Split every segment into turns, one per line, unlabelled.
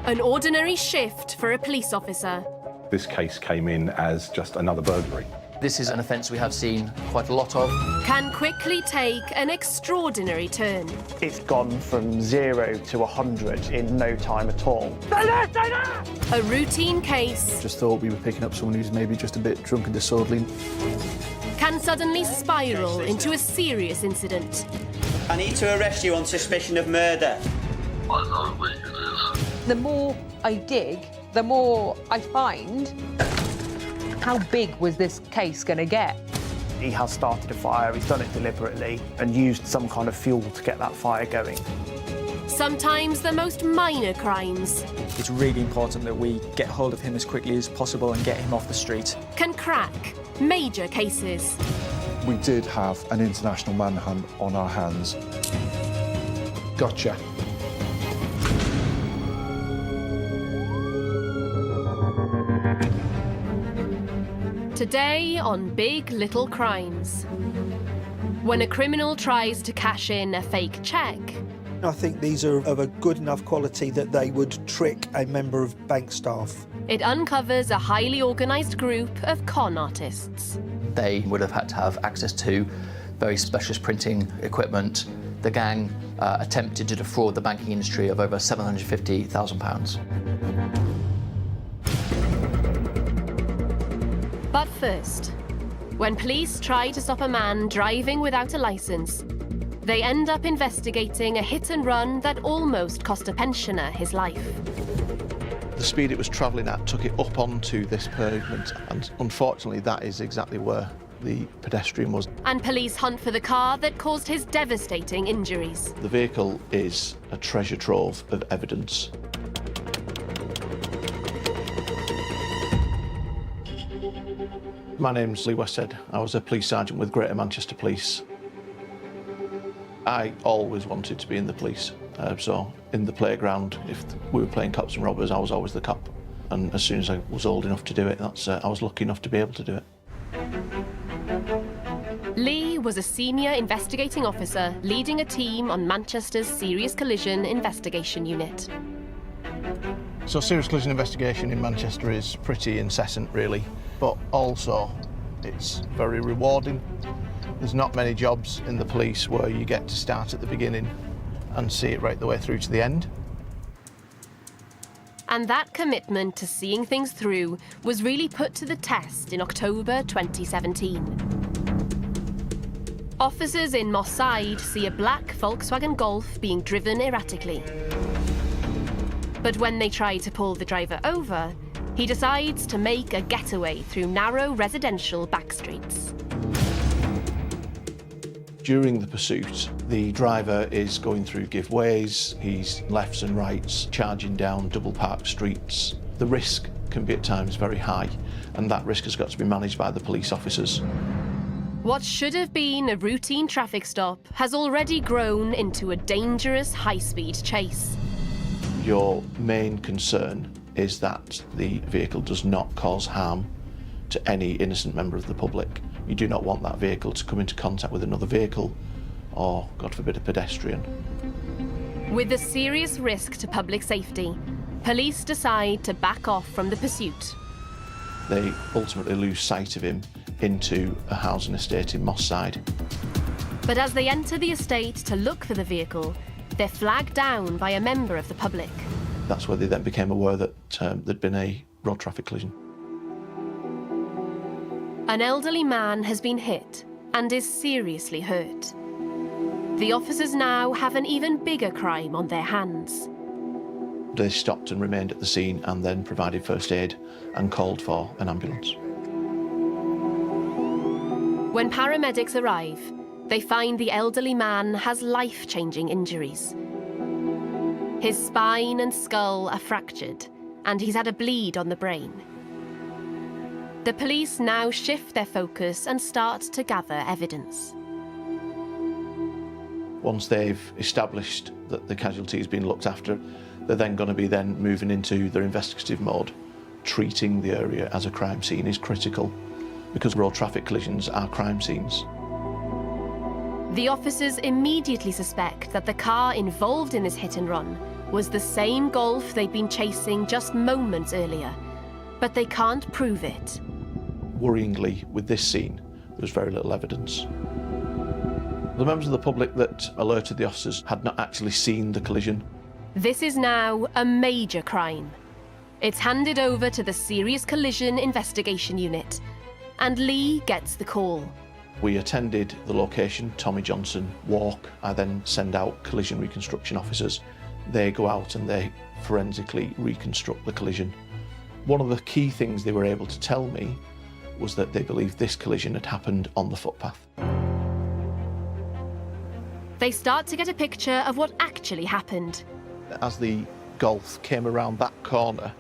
An ordinary shift for a police officer.
This case came in as just another burglary.
This is an offence we have seen quite a lot of.
Can quickly take an extraordinary turn.
It's gone from 0 to 100 in no time at all.
A routine case
Just thought we were picking up someone who's maybe just a bit drunk and disorderly.
can suddenly spiral into a serious incident.
I need to arrest you on suspicion of murder.
The more I dig, the more I find. How big was this case going to get?
He has started a fire, he's done it deliberately and used some kind of fuel to get that fire going.
Sometimes the most minor crimes
It's really important that we get hold of him as quickly as possible and get him off the street.
can crack major cases.
We did have an international manhunt on our hands. Gotcha.
Today on Big Little Crimes. When a criminal tries to cash in a fake cheque,
I think these are of a good enough quality that they would trick a member of bank staff.
it uncovers a highly organised group of con artists.
They would have had to have access to very specialist printing equipment. The gang attempted to defraud the banking industry of over £750,000.
But first, when police try to stop a man driving without a licence, they end up investigating a hit and run that almost cost a pensioner his life.
The speed it was travelling at took it up onto this pavement, and unfortunately that is exactly where the pedestrian was.
And police hunt for the car that caused his devastating injuries.
The vehicle is a treasure trove of evidence. My name's Lee Westhead. I was a police sergeant with Greater Manchester Police. I always wanted to be in the police. So in the playground, if we were playing cops and robbers, I was always the cop. And as soon as I was old enough to do it, I was lucky enough to be able to do it.
Lee was a senior investigating officer leading a team on Manchester's Serious Collision Investigation Unit.
So serious collision investigation in Manchester is pretty incessant, really, but also it's very rewarding. There's not many jobs in the police where you get to start at the beginning and see it right the way through to the end.
And that commitment to seeing things through was really put to the test in October 2017. Officers in Moss Side see a black Volkswagen Golf being driven erratically. But when they try to pull the driver over, he decides to make a getaway through narrow residential back streets.
During the pursuit, the driver is going through giveways, he's lefts and rights, charging down double park streets. The risk can be at times very high, and that risk has got to be managed by the police officers.
What should have been a routine traffic stop has already grown into a dangerous high-speed chase.
Your main concern is that the vehicle does not cause harm to any innocent member of the public. You do not want that vehicle to come into contact with another vehicle or, God forbid, a pedestrian.
With the serious risk to public safety, police decide to back off from the pursuit.
They ultimately lose sight of him into a housing estate in Moss Side.
But as they enter the estate to look for the vehicle, they're flagged down by a member of the public.
That's where they then became aware that there'd been a road traffic collision.
An elderly man has been hit and is seriously hurt. The officers now have an even bigger crime on their hands.
They stopped and remained at the scene and then provided first aid and called for an ambulance.
When paramedics arrive, they find the elderly man has life-changing injuries. His spine and skull are fractured, and he's had a bleed on the brain. The police now shift their focus and start to gather evidence.
Once they've established that the casualty has been looked after, they're then going to be moving into their investigative mode. Treating the area as a crime scene is critical because road traffic collisions are crime scenes.
The officers immediately suspect that the car involved in this hit and run was the same Golf they'd been chasing just moments earlier, but they can't prove it.
Worryingly, with this scene, there was very little evidence. The members of the public that alerted the officers had not actually seen the collision.
This is now a major crime. It's handed over to the Serious Collision Investigation Unit, and Lee gets the call.
We attended the location, Tommy Johnson Walk. I then send out collision reconstruction officers. They go out and they forensically reconstruct the collision. One of the key things they were able to tell me was that they believed this collision had happened on the footpath.
They start to get a picture of what actually happened.
As the Golf came around that corner,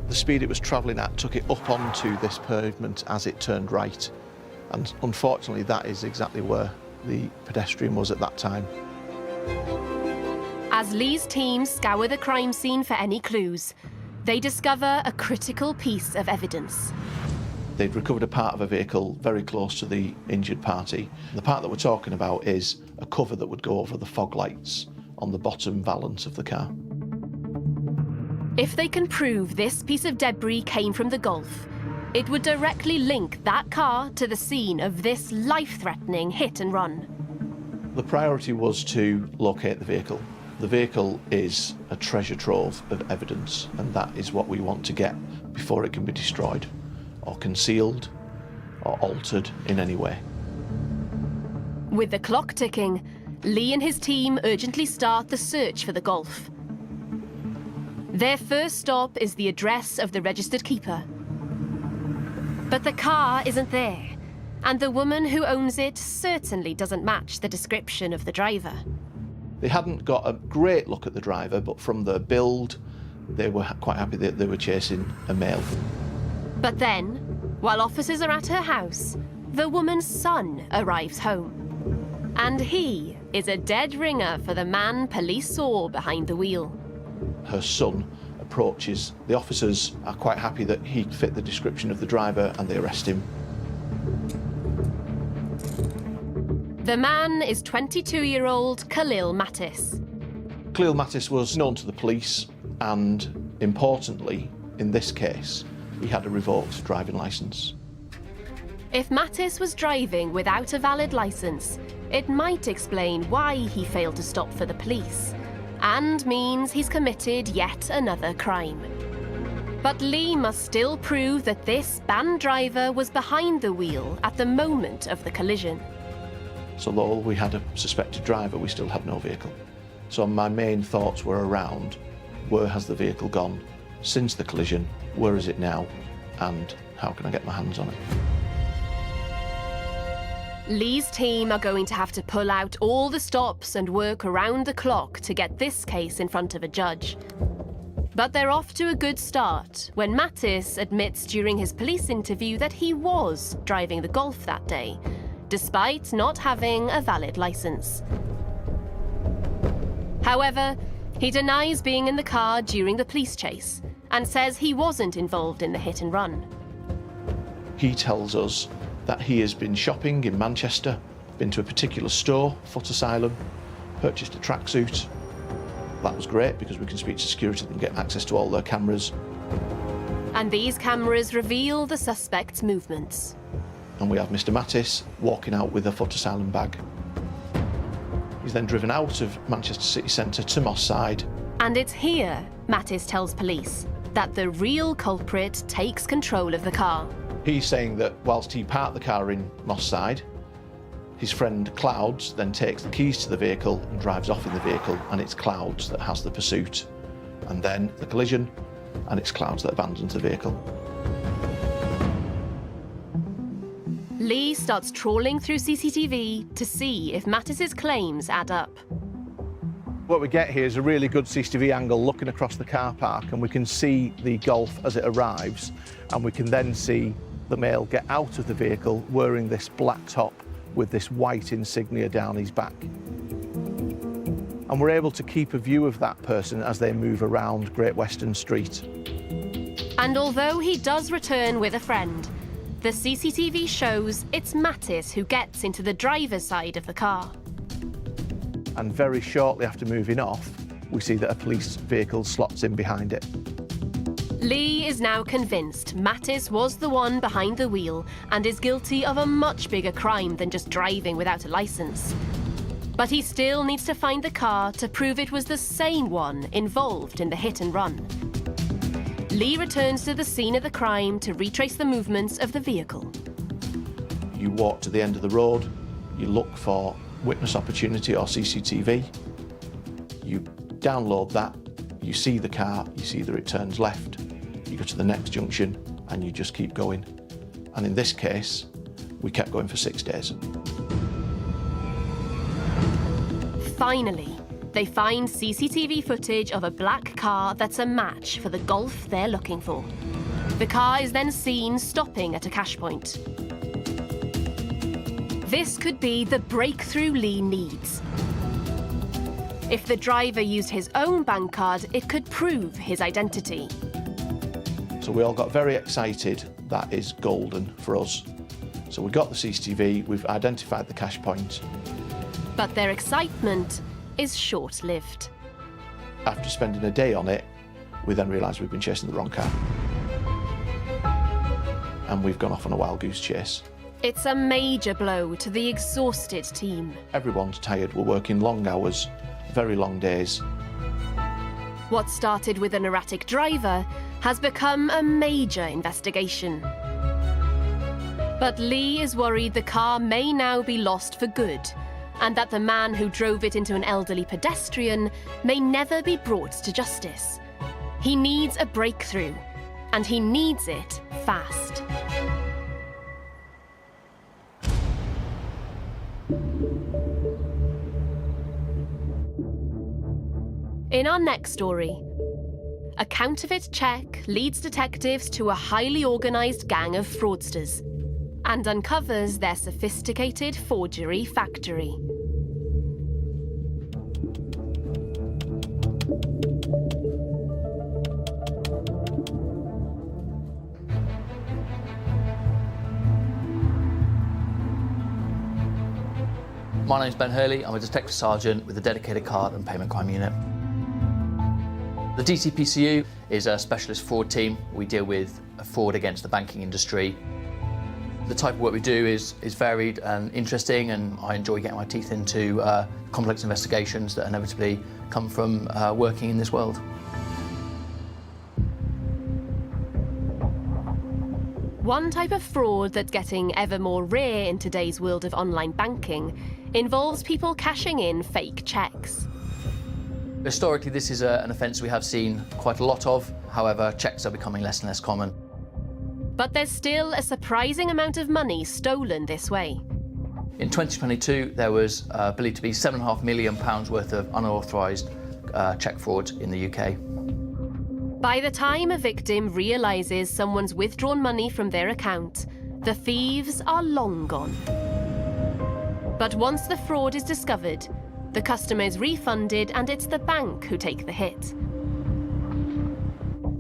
the speed it was travelling at took it up onto this pavement as it turned right. And unfortunately, that is exactly where the pedestrian was at that time.
As Lee's team scour the crime scene for any clues, they discover a critical piece of evidence.
They'd recovered a part of a vehicle very close to the injured party. The part that we're talking about is a cover that would go over the fog lights on the bottom valance of the car.
If they can prove this piece of debris came from the Golf, it would directly link that car to the scene of this life-threatening hit and run.
The priority was to locate the vehicle. The vehicle is a treasure trove of evidence, and that is what we want to get before it can be destroyed or concealed or altered in any way.
With the clock ticking, Lee and his team urgently start the search for the Golf. Their first stop is the address of the registered keeper. But the car isn't there, and the woman who owns it certainly doesn't match the description of the driver.
They hadn't got a great look at the driver, but from the build, they were quite happy that they were chasing a male.
But then, while officers are at her house, the woman's son arrives home. And he is a dead ringer for the man police saw behind the wheel.
Her son approaches. The officers are quite happy that he fit the description of the driver, and they arrest him.
The man is 22-year-old Khalil Mattis.
Khalil Mattis was known to the police, and importantly, in this case, he had a revoked driving licence.
If Mattis was driving without a valid licence, it might explain why he failed to stop for the police, and means he's committed yet another crime. But Lee must still prove that this banned driver was behind the wheel at the moment of the collision.
So although we had a suspected driver, we still had no vehicle. So my main thoughts were around, where has the vehicle gone since the collision, where is it now, and how can I get my hands on it?
Lee's team are going to have to pull out all the stops and work around the clock to get this case in front of a judge. But they're off to a good start when Mattis admits during his police interview that he was driving the Golf that day, despite not having a valid licence. However, he denies being in the car during the police chase and says he wasn't involved in the hit and run.
He tells us that he has been shopping in Manchester, been to a particular store, Foot Asylum, purchased a tracksuit. That was great because we can speak to security and get access to all their cameras.
And these cameras reveal the suspect's movements.
And we have Mr. Mattis walking out with a Foot Asylum bag. He's then driven out of Manchester city centre to Moss Side.
And it's here, Mattis tells police, that the real culprit takes control of the car.
He's saying that whilst he parked the car in Moss Side, his friend Clouds then takes the keys to the vehicle and drives off in the vehicle, and it's Clouds that has the pursuit. And then the collision, and it's Clouds that abandons the vehicle.
Lee starts trawling through CCTV to see if Mattis's claims add up.
What we get here is a really good CCTV angle looking across the car park, and we can see the Golf as it arrives, and we can then see the male get out of the vehicle wearing this black top with this white insignia down his back. And we're able to keep a view of that person as they move around Great Western Street.
And although he does return with a friend, the CCTV shows it's Mattis who gets into the driver's side of the car.
And very shortly after moving off, we see that a police vehicle slots in behind it.
Lee is now convinced Mattis was the one behind the wheel and is guilty of a much bigger crime than just driving without a license. But he still needs to find the car to prove it was the same one involved in the hit and run. Lee returns to the scene of the crime to retrace the movements of the vehicle.
You walk to the end of the road, you look for witness opportunity or CCTV, you download that, you see the car, you see that it turns left, you go to the next junction and you just keep going. And in this case, we kept going for 6 days.
Finally, they find CCTV footage of a black car that's a match for the Golf they're looking for. The car is then seen stopping at a cash point. This could be the breakthrough Lee needs. If the driver used his own bank card, it could prove his identity.
So we all got very excited. That is golden for us. So we got the CCTV, we've identified the cash point.
But their excitement is short-lived.
After spending a day on it, we then realised we've been chasing the wrong car. And we've gone off on a wild goose chase.
It's a major blow to the exhausted team.
Everyone's tired, we're working long hours, very long days.
What started with an erratic driver has become a major investigation. But Lee is worried the car may now be lost for good, and that the man who drove it into an elderly pedestrian may never be brought to justice. He needs a breakthrough, and he needs it fast. In our next story, a counterfeit check leads detectives to a highly organised gang of fraudsters and uncovers their sophisticated forgery factory.
My name's Ben Hurley. I'm a detective sergeant with the dedicated card and payment crime unit. The DCPCU is a specialist fraud team. We deal with fraud against the banking industry. The type of work we do is varied and interesting, and I enjoy getting my teeth into complex investigations that inevitably come from working in this world.
One type of fraud that's getting ever more rare in today's world of online banking involves people cashing in fake checks.
Historically, this is an offence we have seen quite a lot of. However, checks are becoming less and less common.
But there's still a surprising amount of money stolen this way.
In 2022, there was believed to be £7.5 million worth of unauthorised cheque fraud in the UK.
By the time a victim realises someone's withdrawn money from their account, the thieves are long gone. But once the fraud is discovered, the customer is refunded and it's the bank who take the hit.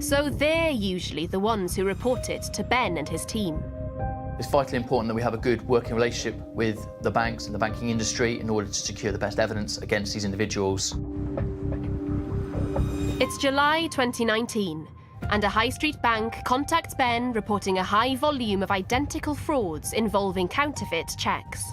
So they're usually the ones who report it to Ben and his team.
It's vitally important that we have a good working relationship with the banks and the banking industry in order to secure the best evidence against these individuals.
It's July 2019, and a high street bank contacts Ben reporting a high volume of identical frauds involving counterfeit checks.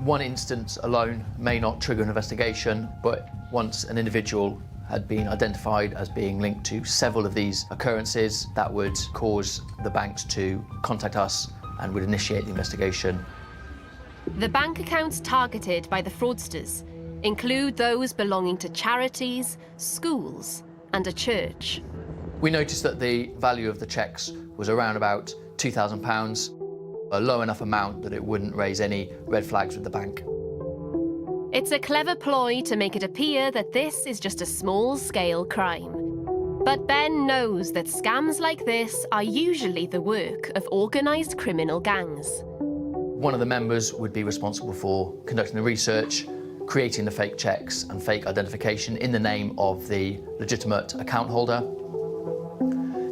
One instance alone may not trigger an investigation, but once an individual had been identified as being linked to several of these occurrences, that would cause the banks to contact us and would initiate the investigation.
The bank accounts targeted by the fraudsters include those belonging to charities, schools, and a church.
We noticed that the value of the cheques was around about £2,000, a low enough amount that it wouldn't raise any red flags with the bank.
It's a clever ploy to make it appear that this is just a small-scale crime. But Ben knows that scams like this are usually the work of organised criminal gangs.
One of the members would be responsible for conducting the research, creating the fake cheques and fake identification in the name of the legitimate account holder.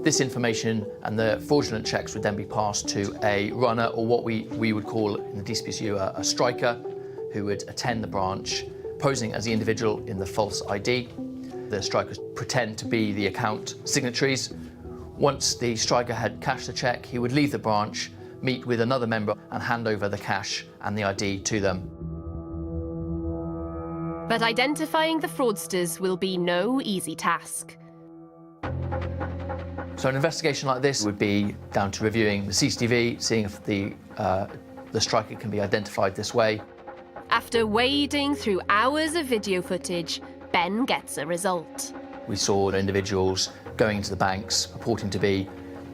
This information and the fraudulent cheques would then be passed to a runner, or what we would call in the DCPCU a striker, who would attend the branch, posing as the individual in the false ID. The strikers pretend to be the account signatories. Once the striker had cashed the cheque, he would leave the branch, meet with another member and hand over the cash and the ID to them.
But identifying the fraudsters will be no easy task.
So an investigation like this would be down to reviewing the CCTV, seeing if the striker can be identified this way.
After wading through hours of video footage, Ben gets a result.
We saw individuals going into the banks, purporting to be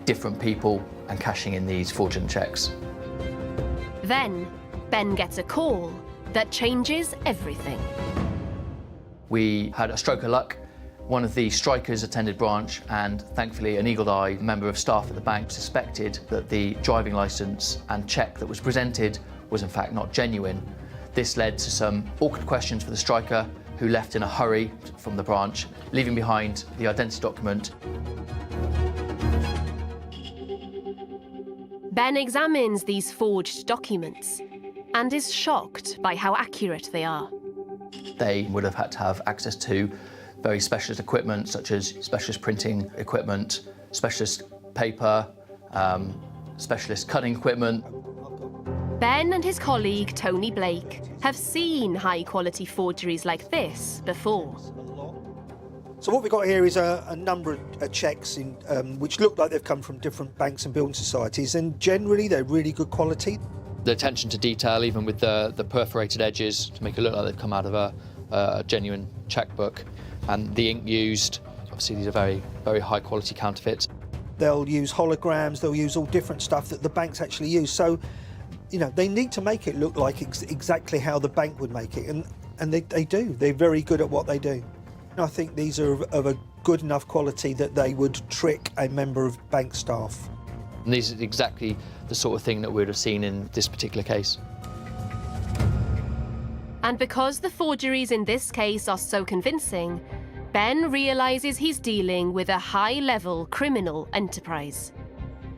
different people and cashing in these fraudulent cheques.
Then, Ben gets a call that changes everything.
We had a stroke of luck. One of the strikers attended branch, and thankfully an eagle-eyed member of staff at the bank suspected that the driving licence and cheque that was presented was in fact not genuine. This led to some awkward questions for the striker, who left in a hurry from the branch, leaving behind the identity document.
Ben examines these forged documents and is shocked by how accurate they are.
They would have had to have access to very specialist equipment, such as specialist printing equipment, specialist paper, specialist cutting equipment.
Ben and his colleague Tony Blake have seen high-quality forgeries like this before.
So what we've got here is a number of cheques which look like they've come from different banks and building societies, and generally they're really good quality.
The attention to detail, even with the perforated edges, to make it look like they've come out of a genuine chequebook, and the ink used, obviously these are very, very high-quality counterfeits.
They'll use holograms, they'll use all different stuff that the banks actually use. So, you know, they need to make it look like exactly how the bank would make it, and they do. They're very good at what they do. I think these are of a good enough quality that they would trick a member of bank staff.
And these are exactly the sort of thing that we would have seen in this particular case.
And because the forgeries in this case are so convincing, Ben realises he's dealing with a high-level criminal enterprise.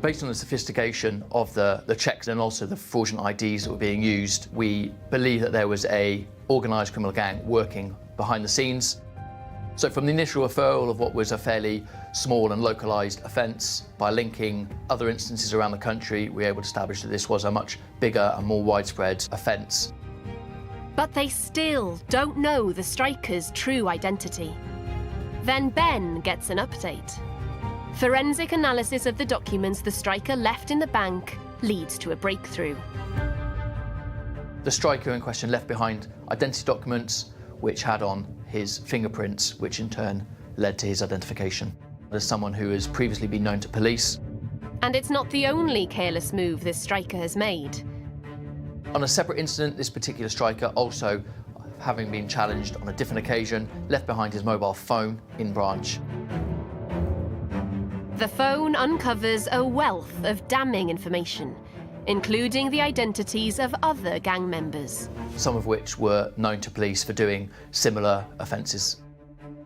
Based on the sophistication of the cheques and also the fraudulent IDs that were being used, we believe that there was a organised criminal gang working behind the scenes. So from the initial referral of what was a fairly small and localised offence, by linking other instances around the country, we were able to establish that this was a much bigger and more widespread offence.
But they still don't know the striker's true identity. Then Ben gets an update. Forensic analysis of the documents the striker left in the bank leads to a breakthrough.
The striker in question left behind identity documents which had on his fingerprints, which in turn led to his identification as someone who has previously been known to police.
And it's not the only careless move this striker has made.
On a separate incident, this particular striker, also having been challenged on a different occasion, left behind his mobile phone in branch.
The phone uncovers a wealth of damning information, including the identities of other gang members.
Some of which were known to police for doing similar offences.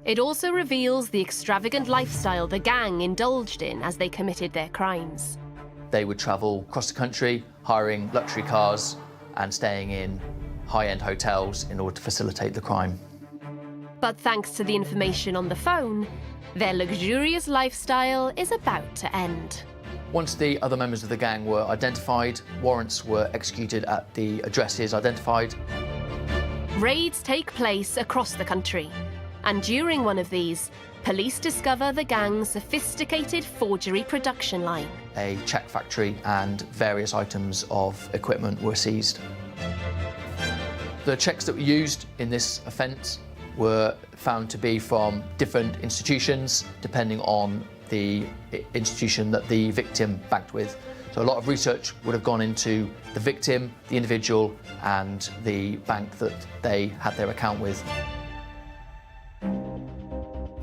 It also reveals the extravagant lifestyle the gang indulged in as they committed their crimes.
They would travel across the country, hiring luxury cars and staying in high-end hotels in order to facilitate the crime.
But thanks to the information on the phone, their luxurious lifestyle is about to end.
Once the other members of the gang were identified, warrants were executed at the addresses identified.
Raids take place across the country, and during one of these, police discover the gang's sophisticated forgery production line.
A cheque factory and various items of equipment were seized. The cheques that were used in this offence were found to be from different institutions, depending on the institution that the victim banked with. So a lot of research would have gone into the victim, the individual, and the bank that they had their account with.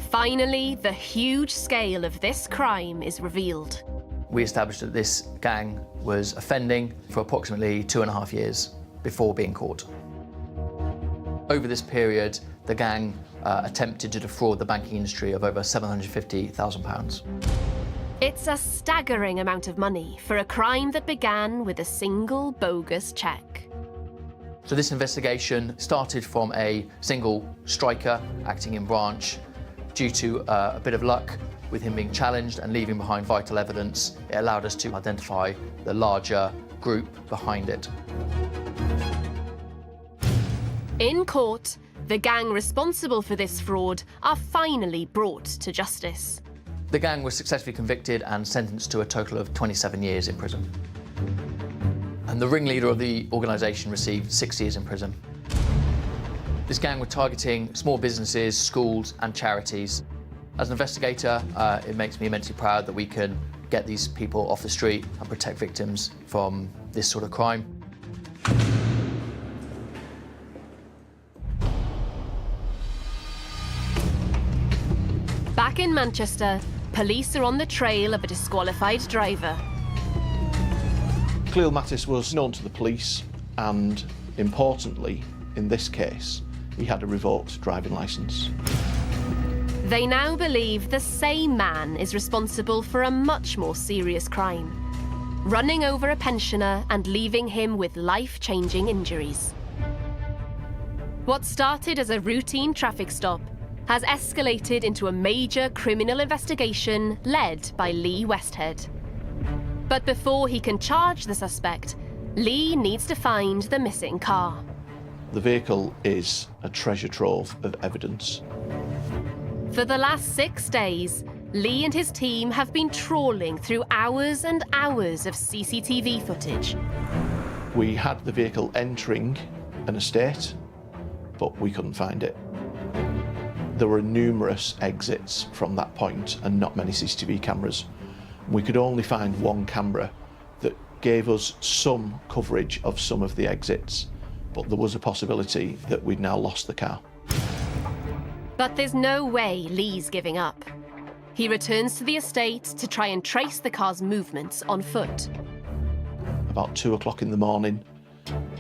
Finally, the huge scale of this crime is revealed.
We established that this gang was offending for approximately 2.5 years before being caught. Over this period, the gang attempted to defraud the banking industry of over £750,000.
It's a staggering amount of money for a crime that began with a single bogus cheque.
So this investigation started from a single striker acting in branch. Due to a bit of luck with him being challenged and leaving behind vital evidence, it allowed us to identify the larger group behind it.
In court, the gang responsible for this fraud are finally brought to justice.
The gang was successfully convicted and sentenced to a total of 27 years in prison. And the ringleader of the organisation received 6 years in prison. This gang were targeting small businesses, schools and charities. As an investigator, it makes me immensely proud that we can get these people off the street and protect victims from this sort of crime.
Back in Manchester, police are on the trail of a disqualified driver.
Cleel Mattis was known to the police and, importantly, in this case, he had a revoked driving licence.
They now believe the same man is responsible for a much more serious crime, running over a pensioner and leaving him with life-changing injuries. What started as a routine traffic stop has escalated into a major criminal investigation led by Lee Westhead. But before he can charge the suspect, Lee needs to find the missing car.
The vehicle is a treasure trove of evidence.
For the last 6 days, Lee and his team have been trawling through hours and hours of CCTV footage.
We had the vehicle entering an estate, but we couldn't find it. There were numerous exits from that point and not many CCTV cameras. We could only find one camera that gave us some coverage of some of the exits, but there was a possibility that we'd now lost the car.
But there's no way Lee's giving up. He returns to the estate to try and trace the car's movements on foot.
About 2 o'clock in the morning,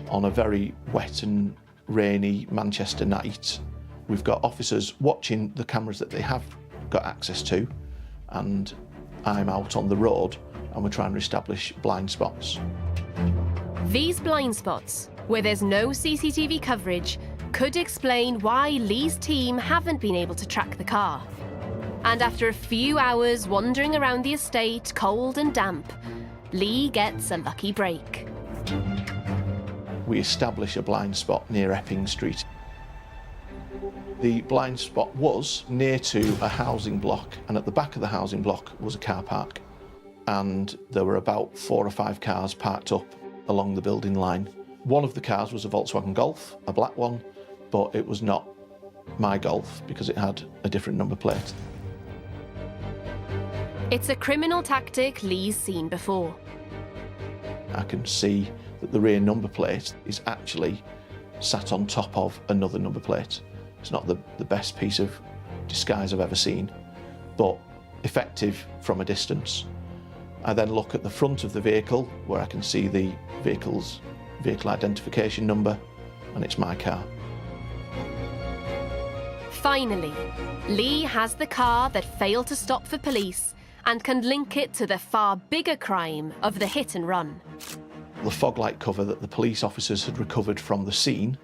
on a very wet and rainy Manchester night, we've got officers watching the cameras that they have got access to, and I'm out on the road and we're trying to establish blind spots.
These blind spots, where there's no CCTV coverage, could explain why Lee's team haven't been able to track the car. And after a few hours wandering around the estate, cold and damp, Lee gets a lucky break.
We establish a blind spot near Epping Street. The blind spot was near to a housing block, and at the back of the housing block was a car park. And there were about 4 or 5 cars parked up along the building line. One of the cars was a Volkswagen Golf, a black one, but it was not my Golf because it had a different number plate.
It's a criminal tactic Lee's seen before.
I can see that the rear number plate is actually sat on top of another number plate. It's not the best piece of disguise I've ever seen, but effective from a distance. I then look at the front of the vehicle where I can see the vehicle identification number, and it's my car.
Finally, Lee has the car that failed to stop for police and can link it to the far bigger crime of the hit and run.
The fog light cover that the police officers had recovered from the scene,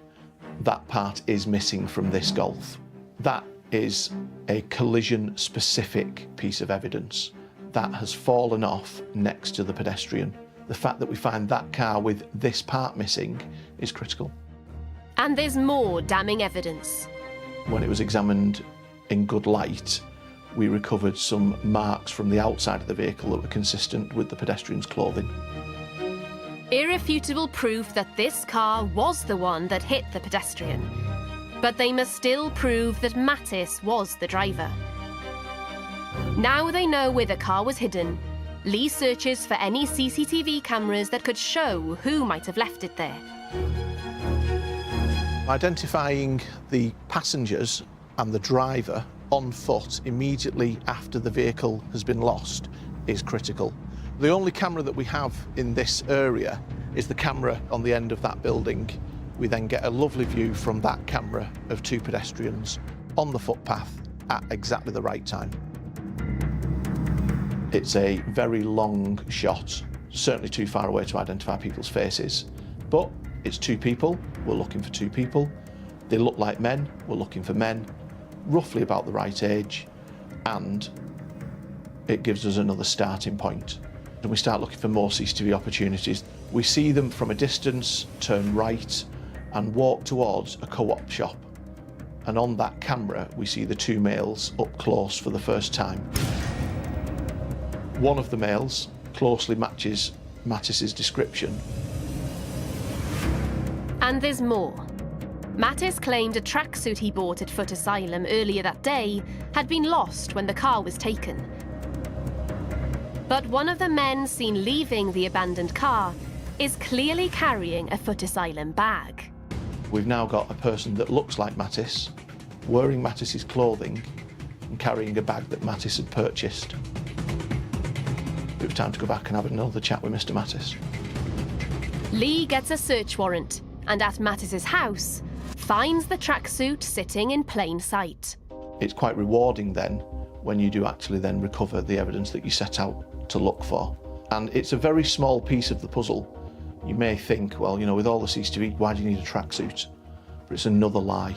that part is missing from this Golf. That is a collision-specific piece of evidence. That has fallen off next to the pedestrian. The fact that we find that car with this part missing is critical.
And there's more damning evidence.
When it was examined in good light, we recovered some marks from the outside of the vehicle that were consistent with the pedestrian's clothing.
Irrefutable proof that this car was the one that hit the pedestrian. But they must still prove that Mattis was the driver. Now they know where the car was hidden, Lee searches for any CCTV cameras that could show who might have left it there.
Identifying the passengers and the driver on foot immediately after the vehicle has been lost is critical. The only camera that we have in this area is the camera on the end of that building. We then get a lovely view from that camera of 2 pedestrians on the footpath at exactly the right time. It's a very long shot, certainly too far away to identify people's faces, but
It's two people, we're looking for two people. They look like men, we're looking for men, roughly about the right age, and it gives us another starting point. And we start looking for more CCTV opportunities. We see them from a distance, turn right, and walk towards a co-op shop. And on that camera, we see the two males up close for the first time. One of the males closely matches Mattis's description.
And there's more. Mattis claimed a tracksuit he bought at Foot Asylum earlier that day had been lost when the car was taken. But one of the men seen leaving the abandoned car is clearly carrying a Foot Asylum bag.
We've now got a person that looks like Mattis, wearing Mattis's clothing and carrying a bag that Mattis had purchased. It was time to go back and have another chat with Mr. Mattis.
Lee gets a search warrant and at Mattis's house finds the tracksuit sitting in plain sight.
It's quite rewarding then when you do actually then recover the evidence that you set out to look for. And it's a very small piece of the puzzle. You may think, well, you know, with all the CCTV, why do you need a tracksuit? But it's another lie.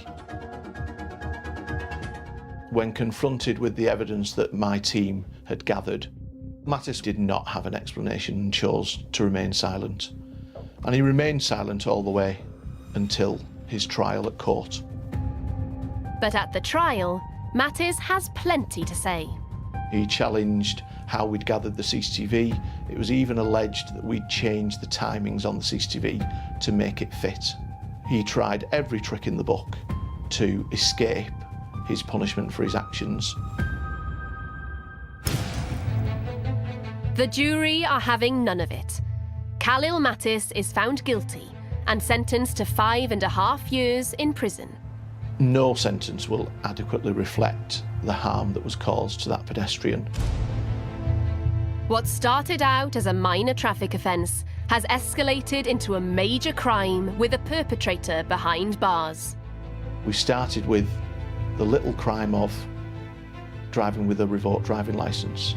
When confronted with the evidence that my team had gathered, Mattis did not have an explanation and chose to remain silent. And he remained silent all the way until his trial at court.
But at the trial, Mattis has plenty to say.
He challenged how we'd gathered the CCTV. It was even alleged that we'd changed the timings on the CCTV to make it fit. He tried every trick in the book to escape his punishment for his actions.
The jury are having none of it. Khalil Mattis is found guilty and sentenced to 5.5 years in prison.
No sentence will adequately reflect the harm that was caused to that pedestrian.
What started out as a minor traffic offence has escalated into a major crime with a perpetrator behind bars.
We started with the little crime of driving with a revoked driving licence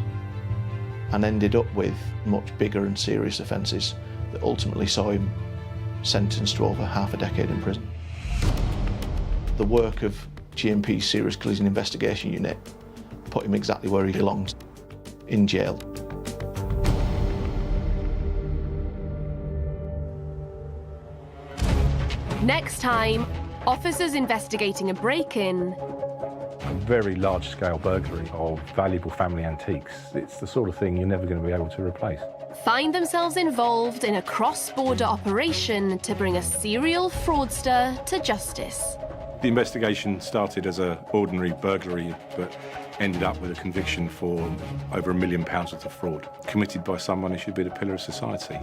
and ended up with much bigger and serious offences that ultimately saw him sentenced to over half a decade in prison. The work of GMP's Serious Collision Investigation Unit put him exactly where he belonged, in jail.
Next time, officers investigating a break-in
A very large-scale burglary of valuable family antiques. It's the sort of thing you're never going to be able to replace.
find themselves involved in a cross-border operation to bring a serial fraudster to justice.
The investigation started as an ordinary burglary, but ended up with a conviction for over £1 million worth of fraud, committed by someone who should be the pillar of society.